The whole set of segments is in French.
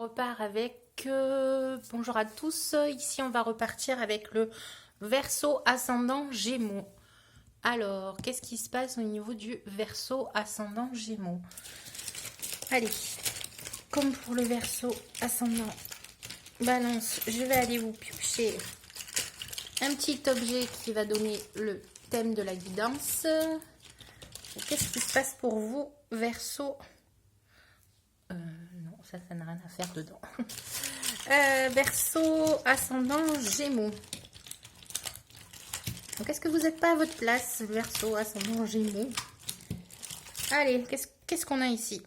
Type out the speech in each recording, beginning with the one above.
repart avec... bonjour à tous, ici on va repartir avec le Verseau ascendant Gémeaux. Alors, qu'est-ce qui se passe au niveau du Verseau ascendant Gémeaux? Allez, comme pour le Verseau ascendant Balance, je vais aller vous piocher un petit objet qui va donner le thème de la guidance. Qu'est-ce qui se passe pour vous, Verseau? Non, ça n'a rien à faire dedans. Verseau ascendant Gémeaux. Donc, est-ce que vous n'êtes pas à votre place, Verseau ascendant Gémeaux? Allez, qu'est-ce qu'on a ici?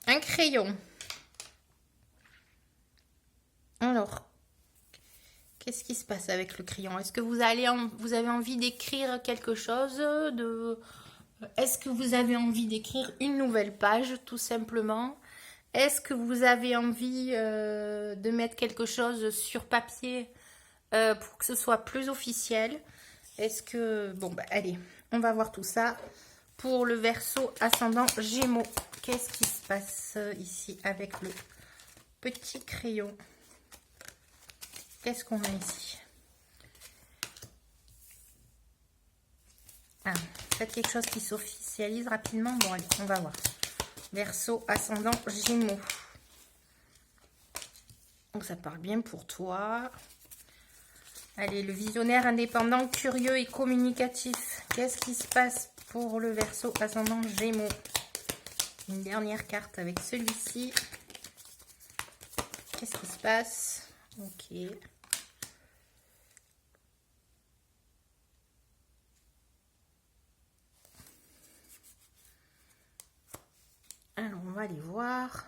Un crayon. Alors, qu'est-ce qui se passe avec le crayon? Est-ce que vous avez envie d'écrire quelque chose Est-ce que vous avez envie d'écrire une nouvelle page, tout simplement? Est-ce que vous avez envie de mettre quelque chose sur papier pour que ce soit plus officiel? Est-ce que... Bon, bah, allez, on va voir tout ça. Pour le Verseau ascendant Gémeaux, qu'est-ce qui se passe ici avec le petit crayon? Qu'est-ce qu'on a ici? Ah, faites quelque chose qui s'officialise rapidement. Bon, allez, on va voir. Verseau ascendant Gémeaux. Donc, ça parle bien pour toi. Allez, le visionnaire indépendant, curieux et communicatif. Qu'est-ce qui se passe pour le Verseau ascendant Gémeaux? Une dernière carte avec celui-ci. Qu'est-ce qui se passe? Ok. Alors, on va aller voir.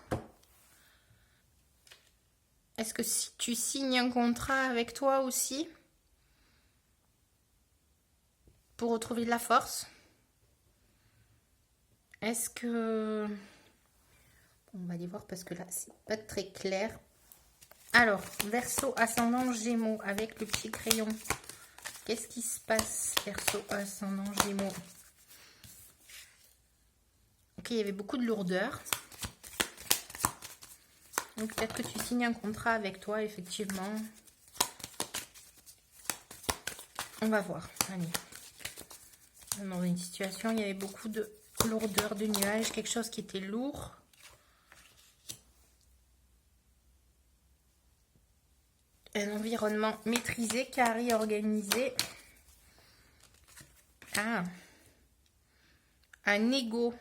Est-ce que si tu signes un contrat avec toi aussi pour retrouver de la force? Est-ce que... On va aller voir parce que là, c'est pas très clair. Alors, Verseau ascendant Gémeaux avec le petit crayon. Qu'est-ce qui se passe, Verseau ascendant Gémeaux? Ok, il y avait beaucoup de lourdeur. Donc, peut-être que tu signes un contrat avec toi, effectivement. On va voir. Allez. Dans une situation, il y avait beaucoup de lourdeur, de nuages, quelque chose qui était lourd. Un environnement maîtrisé, carré, organisé. Ah. Un ego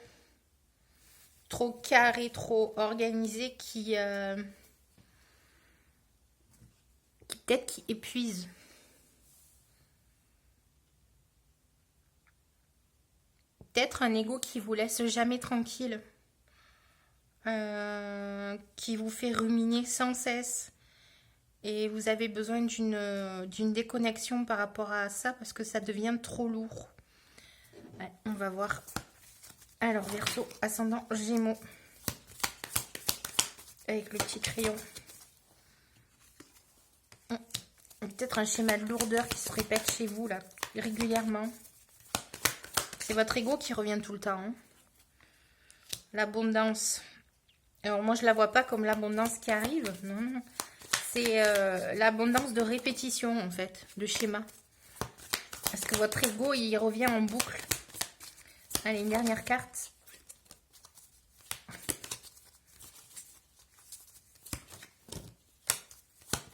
trop carré, trop organisé qui peut-être qui épuise. Peut-être un ego qui vous laisse jamais tranquille. Qui vous fait ruminer sans cesse. Et vous avez besoin d'une déconnexion par rapport à ça parce que ça devient trop lourd. Ouais, on va voir. Alors, Verseau ascendant Gémeaux. Avec le petit crayon. Peut-être un schéma de lourdeur qui se répète chez vous, là, régulièrement. C'est votre ego qui revient tout le temps. Hein. L'abondance. Alors, moi, je la vois pas comme l'abondance qui arrive. Non, non. C'est l'abondance de répétition, en fait, de schéma. Parce que votre ego, il revient en boucle. Allez, une dernière carte.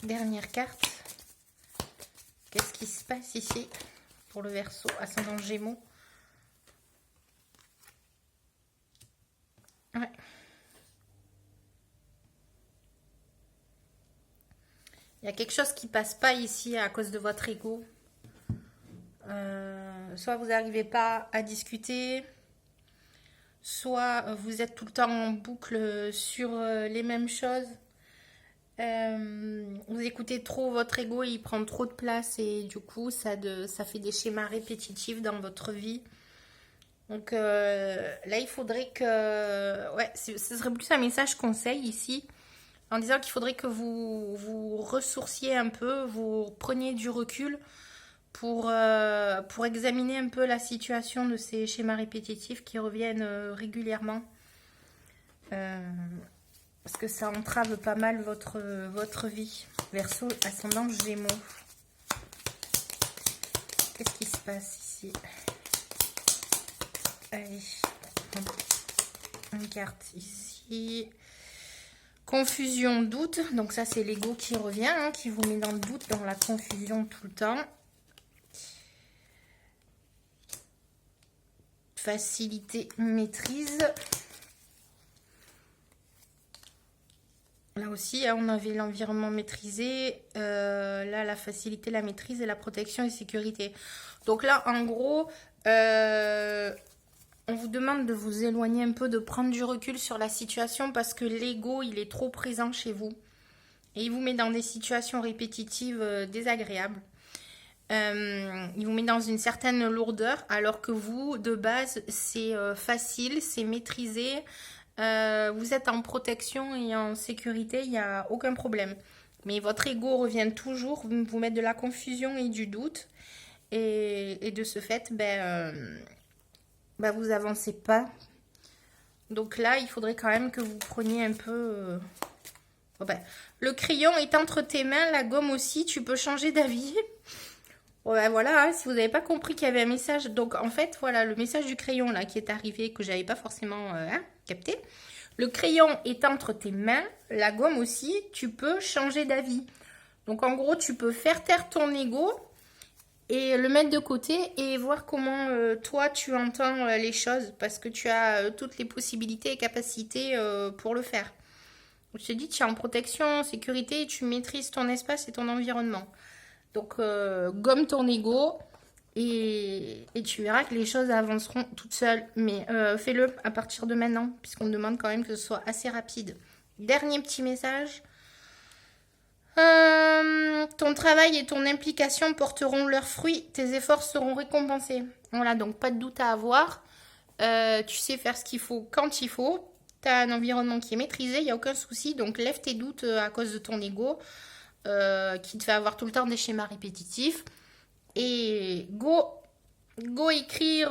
Dernière carte. Qu'est-ce qui se passe ici pour le Verseau ascendant Gémeaux? Ouais. Il y a quelque chose qui passe pas ici à cause de votre ego. Soit vous n'arrivez pas à discuter, soit vous êtes tout le temps en boucle sur les mêmes choses. Vous écoutez trop votre ego, il prend trop de place et du coup ça fait des schémas répétitifs dans votre vie. Donc là il faudrait que... Ouais, ce serait plus un message conseil ici. En disant qu'il faudrait que vous vous ressourciez un peu, vous preniez du recul pour examiner un peu la situation de ces schémas répétitifs qui reviennent régulièrement. Parce que ça entrave pas mal votre vie. Verseau, ascendant Gémeaux. Qu'est-ce qui se passe ici? Allez, une carte ici. Confusion, doute. Donc ça, c'est l'ego qui revient, hein, qui vous met dans le doute, dans la confusion tout le temps. Facilité, maîtrise. Là aussi, hein, on avait l'environnement maîtrisé. Là, la facilité, la maîtrise et la protection et sécurité. Donc là, en gros, on vous demande de vous éloigner un peu, de prendre du recul sur la situation parce que l'ego, il est trop présent chez vous. Et il vous met dans des situations répétitives désagréables. Il vous met dans une certaine lourdeur alors que vous, de base, c'est facile, c'est maîtrisé. Vous êtes en protection et en sécurité, il n'y a aucun problème. Mais votre ego revient toujours vous mettre de la confusion et du doute. Et de ce fait, vous avancez pas. Donc là, il faudrait quand même que vous preniez un peu... le crayon est entre tes mains, la gomme aussi, tu peux changer d'avis. Voilà, hein, si vous n'avez pas compris qu'il y avait un message. Donc en fait, voilà, le message du crayon là qui est arrivé, que j'avais pas forcément capté. Le crayon est entre tes mains, la gomme aussi, tu peux changer d'avis. Donc en gros, tu peux faire taire ton ego et le mettre de côté et voir comment toi tu entends les choses parce que tu as toutes les possibilités et capacités pour le faire. Je te dis, tu es en protection, sécurité et tu maîtrises ton espace et ton environnement. Donc, gomme ton ego et tu verras que les choses avanceront toutes seules. Mais fais-le à partir de maintenant, puisqu'on demande quand même que ce soit assez rapide. Dernier petit message. Ton travail et ton implication porteront leurs fruits. Tes efforts seront récompensés. Voilà, donc pas de doute à avoir. Tu sais faire ce qu'il faut quand il faut. Tu as un environnement qui est maîtrisé, il n'y a aucun souci. Donc, lève tes doutes à cause de ton ego. Qui te fait avoir tout le temps des schémas répétitifs et go écrire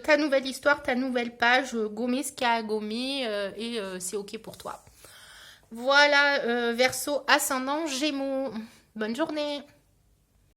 ta nouvelle histoire, ta nouvelle page, gommer ce qu'il y a à gommer et c'est ok pour toi. Voilà, Verseau ascendant Gémeaux. Bonne journée.